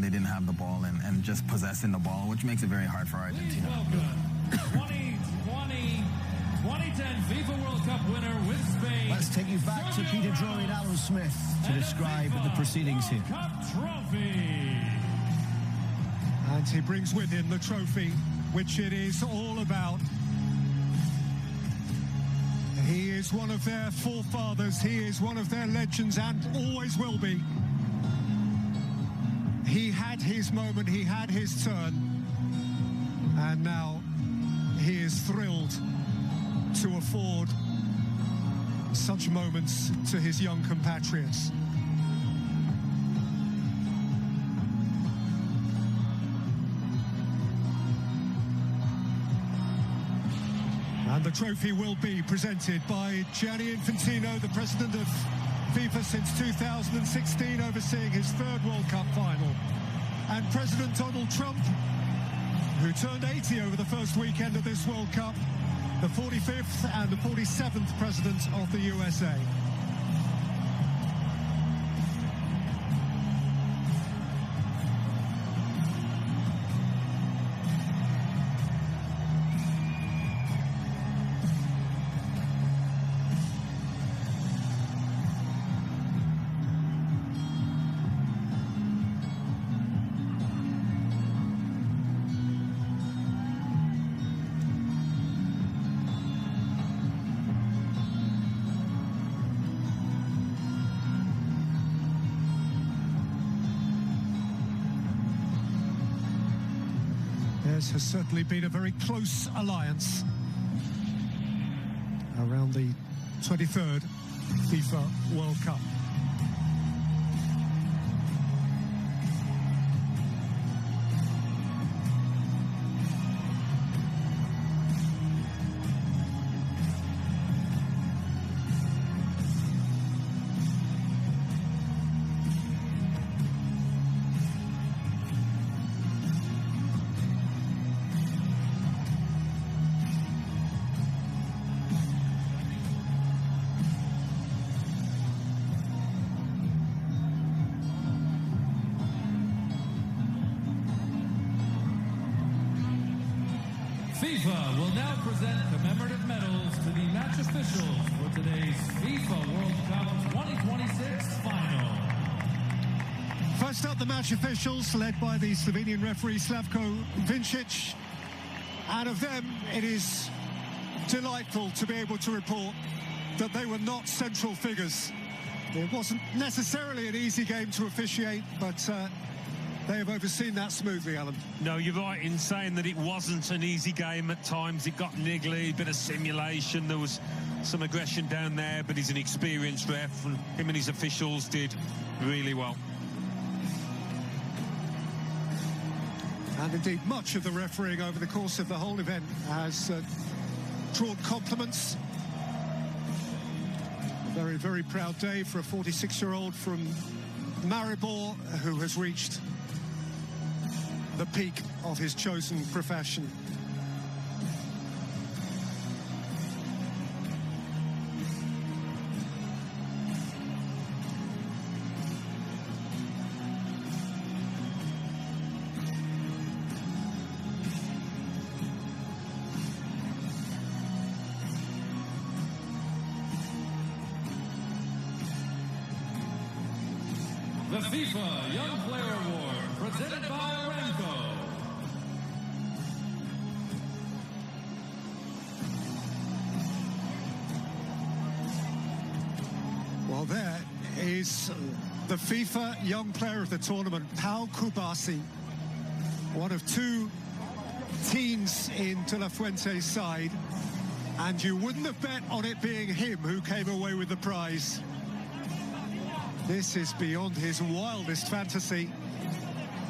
they didn't have the ball and just possessing the ball, which makes it very hard for Argentina. Welcome, 2010 FIFA World Cup winner with Spain. Let's take you back to Peter Drury and Alan Smith to describe the proceedings here. Cup trophy. And he brings with him the trophy, which it is all about. He is one of their forefathers. He is one of their legends and always will be. He had his moment, he had his turn. And now he is thrilled to afford such moments to his young compatriots. And the trophy will be presented by Gianni Infantino, the president of FIFA since 2016, overseeing his third World Cup final. And President Donald Trump, who turned 80 over the first weekend of this World Cup, the 45th and the 47th president of the USA. This has certainly been a very close alliance around the 23rd FIFA World Cup. FIFA will now present commemorative medals to the match officials for today's FIFA World Cup 2026 final. First up, the match officials, led by the Slovenian referee Slavko Vincic. And of them, it is delightful to be able to report that they were not central figures. It wasn't necessarily an easy game to officiate, but they have overseen that smoothly, Alan. No, you're right in saying that it wasn't an easy game at times. It got niggly, a bit of simulation. There was some aggression down there, but he's an experienced ref, and him and his officials did really well. And indeed, much of the refereeing over the course of the whole event has drawn compliments. A very, very proud day for a 46-year-old from Maribor who has reached the peak of his chosen profession. The FIFA Young Player Award, presented by Aramco. Well, there is the FIFA Young Player of the tournament, Pau Kubasi, one of two teens in De La Fuente's side, and you wouldn't have bet on it being him who came away with the prize. This is beyond his wildest fantasy,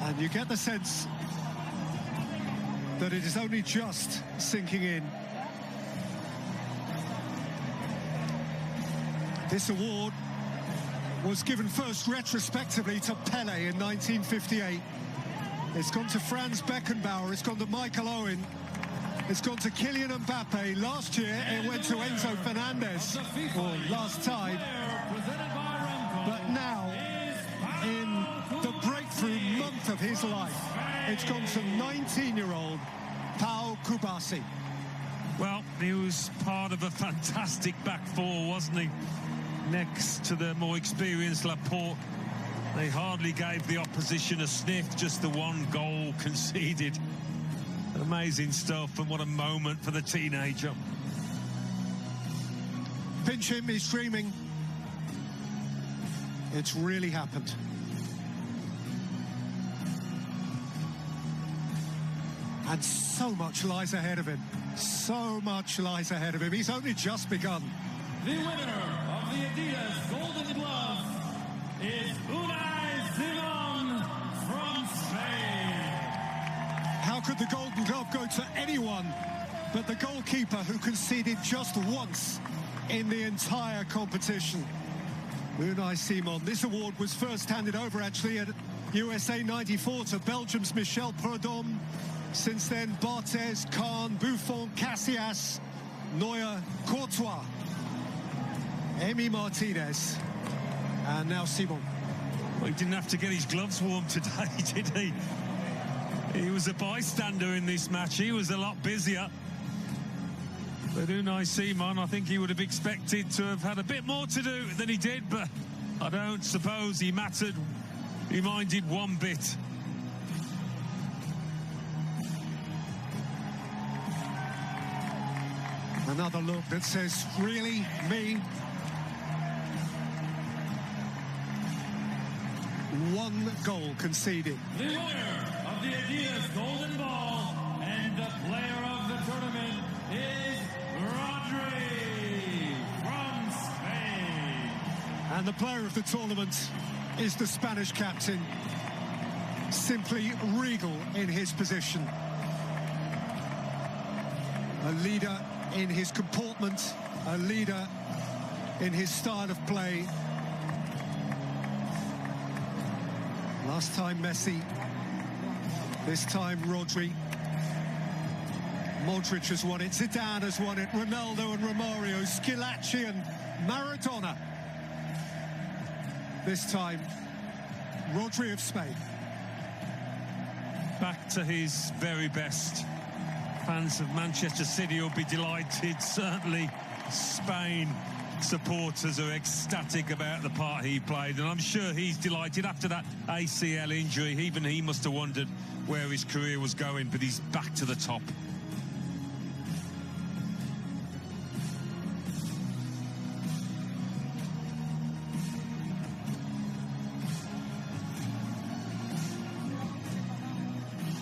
and you get the sense that it is only just sinking in. This award was given first retrospectively to Pele in 1958. It's gone to Franz Beckenbauer, it's gone to Michael Owen, it's gone to Kylian Mbappe. Last year it went to Enzo Fernandez, or last time. But now, in the breakthrough month youth of his life. It's gone to 19-year-old Pau Kubasi. Well, he was part of a fantastic back four, wasn't he? Next to the more experienced Laporte. They hardly gave the opposition a sniff, just the one goal conceded. Amazing stuff, and what a moment for the teenager. Pinch him, he's dreaming. It's really happened. And so much lies ahead of him. So much lies ahead of him. He's only just begun. The winner of the Adidas Golden Glove is Unai Simon from Spain. How could the Golden Glove go to anyone but the goalkeeper who conceded just once in the entire competition? Unai Simon. This award was first handed over actually at USA 94 to Belgium's Michel Prudhomme. Since then, Barthez, Kahn, Buffon, Casillas, Neuer, Courtois, Emi Martinez, and now Simon. Well, he didn't have to get his gloves warm today, did he? He was a bystander in this match. He was a lot busier. But Unai Simon, I think he would have expected to have had a bit more to do than he did, but I don't suppose he mattered. He minded one bit. Another look that says, really, me? One goal conceded. The winner of the Adidas Golden Ball and the player of the tournament is Rodri from Spain. And the player of the tournament is the Spanish captain. Simply regal in his position. A leader in his comportment, a leader in his style of play. Last time Messi, this time Rodri. Modric has won it, Zidane has won it, Ronaldo and Romario, Schilacci and Maradona. This time, Rodri of Spain. Back to his very best. Fans of Manchester City will be delighted. Certainly Spain supporters are ecstatic about the part he played, and I'm sure he's delighted after that ACL injury. Even he must have wondered where his career was going, but he's back to the top.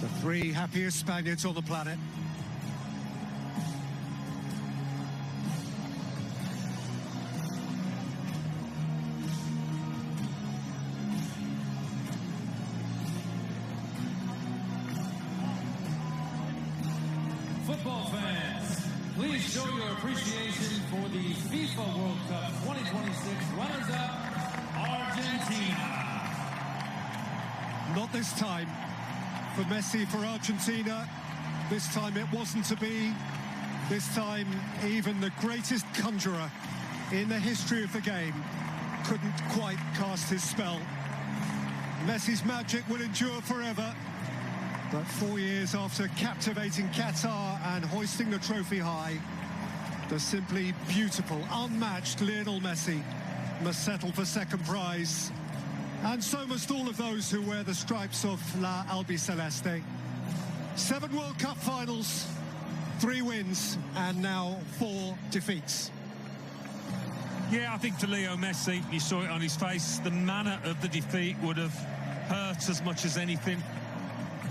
The three happiest Spaniards on the planet. Football fans, please show your appreciation for the FIFA World Cup 2026 runners-up, Argentina. Not this time for Messi, for Argentina. This time it wasn't to be. This time even the greatest conjurer in the history of the game couldn't quite cast his spell. Messi's magic will endure forever. But 4 years after captivating Qatar and hoisting the trophy high, the simply beautiful, unmatched Lionel Messi must settle for second prize. And so must all of those who wear the stripes of La Albiceleste. 7 World Cup finals, 3 wins, and now 4 defeats. Yeah, I think for Leo Messi, you saw it on his face, the manner of the defeat would have hurt as much as anything.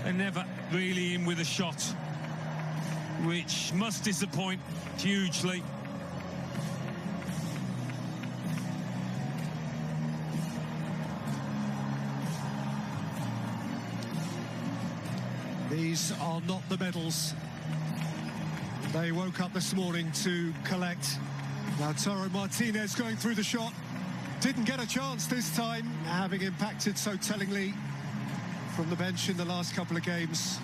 They're never really in with a shot, which must disappoint hugely. These are not the medals they woke up this morning to collect. Lautaro Martinez going through the shot. Didn't get a chance this time, having impacted so tellingly from the bench in the last couple of games.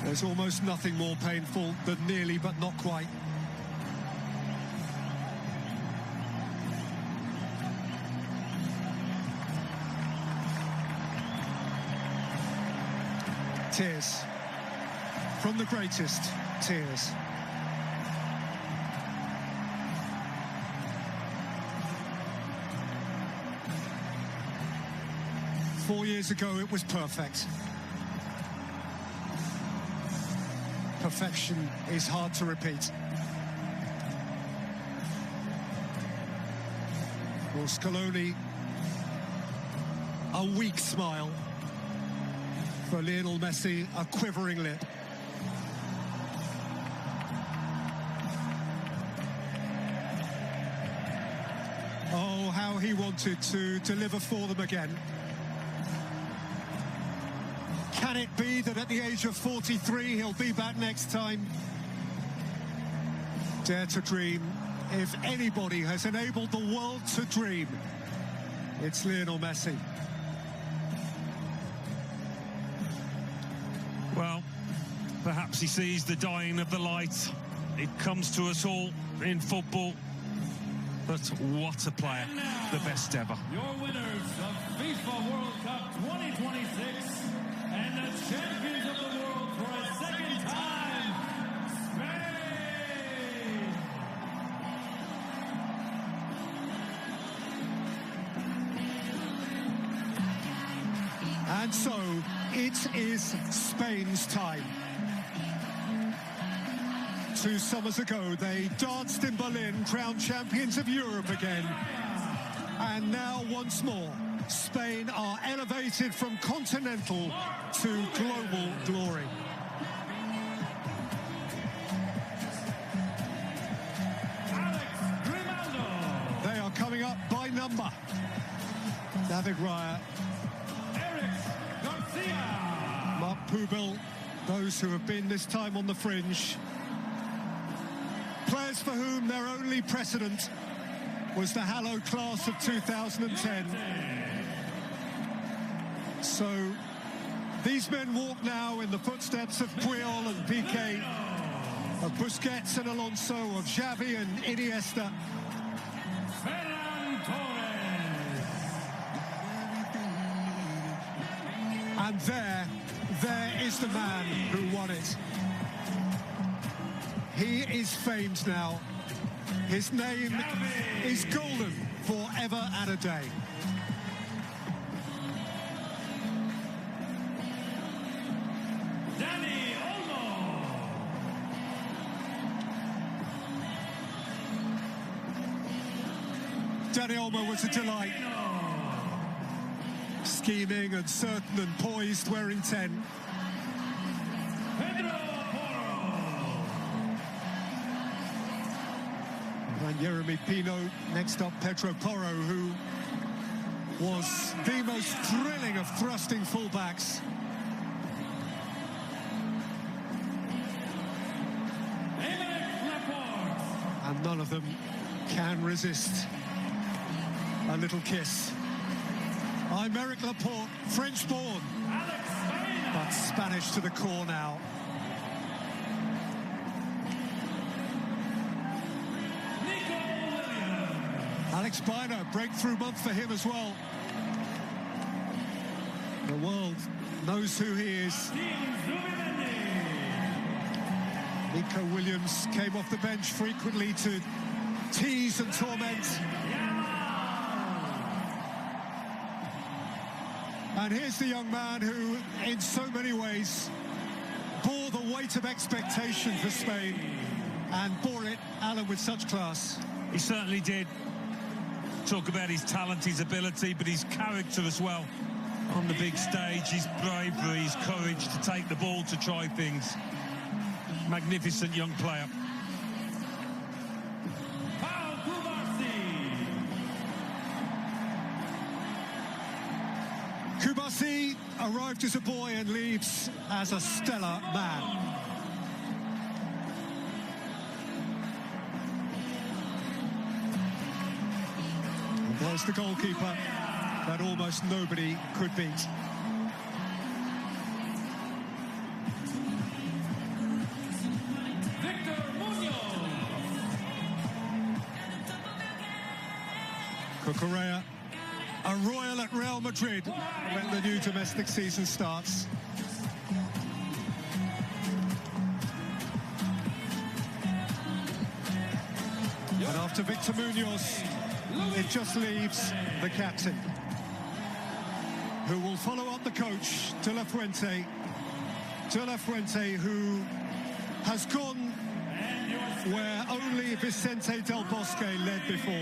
There's almost nothing more painful than nearly but not quite. Tears. From the greatest, tears. Four years ago, it was perfect. Perfection is hard to repeat. For Scaloni, a weak smile. For Lionel Messi, a quivering lip. Oh, how he wanted to deliver for them again. Can it be that at the age of 43 he'll be back next time? Dare to dream. If anybody has enabled the world to dream, it's Lionel Messi. Well, perhaps he sees the dying of the light. It comes to us all in football. But what a player, the best ever. Your winners of FIFA World Cup 2026 and the champions of the world for a second time, Spain! And so, it is Spain's time. 2 summers ago, they danced in Berlin, crowned champions of Europe again. And now, once more, Spain are elevated from continental to global glory. They are coming up by number. David Raya, Mark Poubel, those who have been this time on the fringe. Players for whom their only precedent was the hallowed class of 2010. So these men walk now in the footsteps of Puyol and Piqué, of Busquets and Alonso, of Xavi and Iniesta. And there is the man who won it. He is famed now. His name is golden forever and a day. Dani Olmo was a delight. Scheming and certain and poised, wearing 10. And Jeremy Pino, next up Pedro Porro, who was the most thrilling of thrusting fullbacks. And none of them can resist a little kiss. I'm Eric Laporte, French-born, but Spanish to the core now. Alex Biner, breakthrough month for him as well. The world knows who he is. Nico Williams came off the bench frequently to tease and torment. And here's the young man who, in so many ways, bore the weight of expectation for Spain and bore it, Alan, with such class. He certainly did. Talk about his talent, his ability, but his character as well. On the big stage, his bravery, his courage to take the ball, to try things. Magnificent young player. Kubasi arrived as a boy and leaves as a stellar man. And there's the goalkeeper that almost nobody could beat. Cucurella, a royal at Real Madrid when the new domestic season starts. And after Victor Munoz, it just leaves the captain, who will follow up the coach, De La Fuente. De La Fuente, who has gone where only Vicente Del Bosque led before.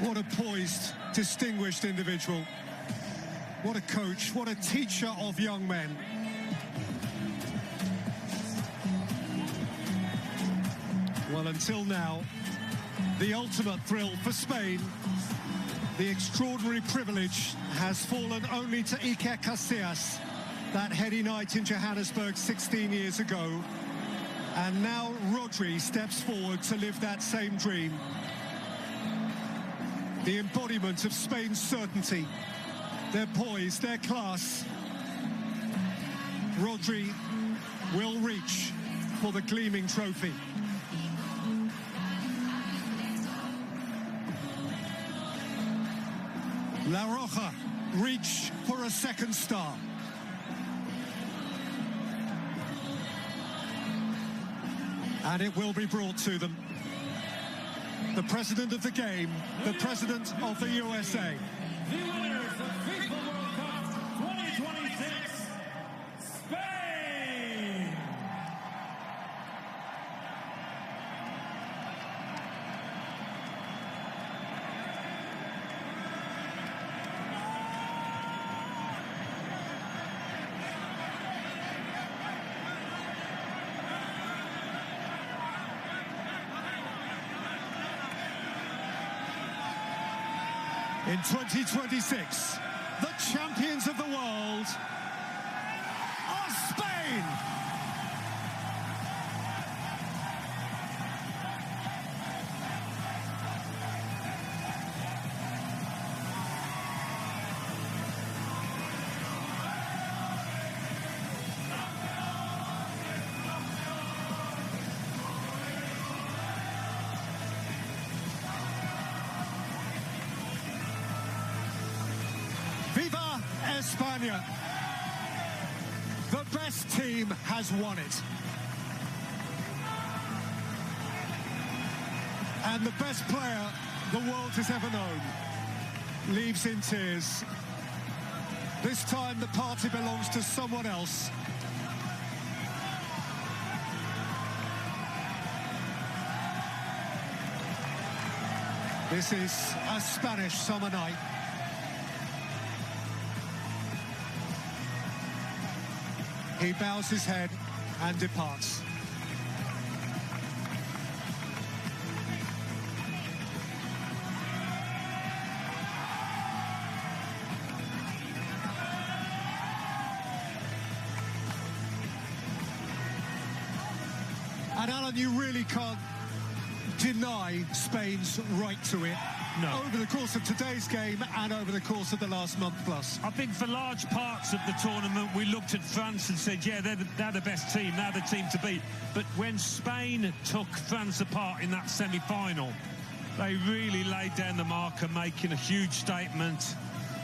What a poised, distinguished individual. What a coach, what a teacher of young men. Well, until now, the ultimate thrill for Spain, the extraordinary privilege has fallen only to Iker Casillas, that heady night in Johannesburg 16 years ago. And now Rodri steps forward to live that same dream. The embodiment of Spain's certainty, their poise, their class. Rodri will reach for the gleaming trophy. La Roja reach for a second star. And it will be brought to them. The president of the game, the president of the USA. The winners of FIFA World Cup 2026, Spain! In 2026, the champions of the world are Spain! Viva España! The best team has won it. And the best player the world has ever known leaves in tears. This time the party belongs to someone else. This is a Spanish summer night. He bows his head and departs. And Alan, you really can't deny Spain's right to it. No. Over the course of today's game and over the course of the last month plus. I think for large parts of the tournament, we looked at France and said, yeah, they're the best team, they're the team to beat. But when Spain took France apart in that semi-final, they really laid down the marker, making a huge statement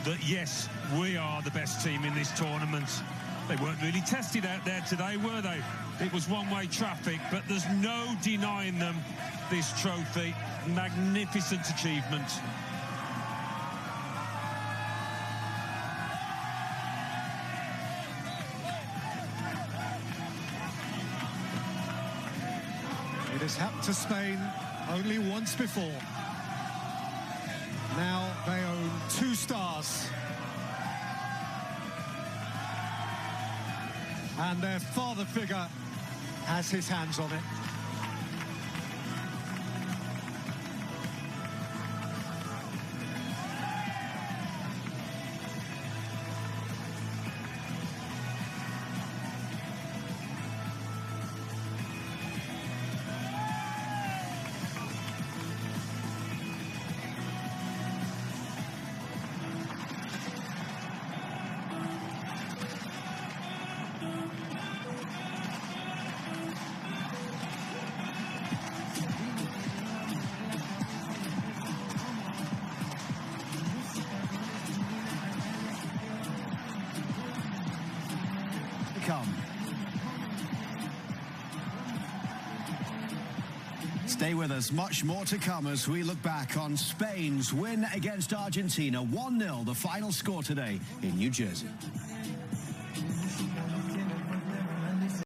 that, yes, we are the best team in this tournament. They weren't really tested out there today, were they? It was one-way traffic, but there's no denying them this trophy. Magnificent achievement. It has happened to Spain only once before. Now they own 2 stars. And their father figure has his hands on it. come. Stay with us, much more to come as we look back on Spain's win against Argentina. 1-0, the final score today in New Jersey.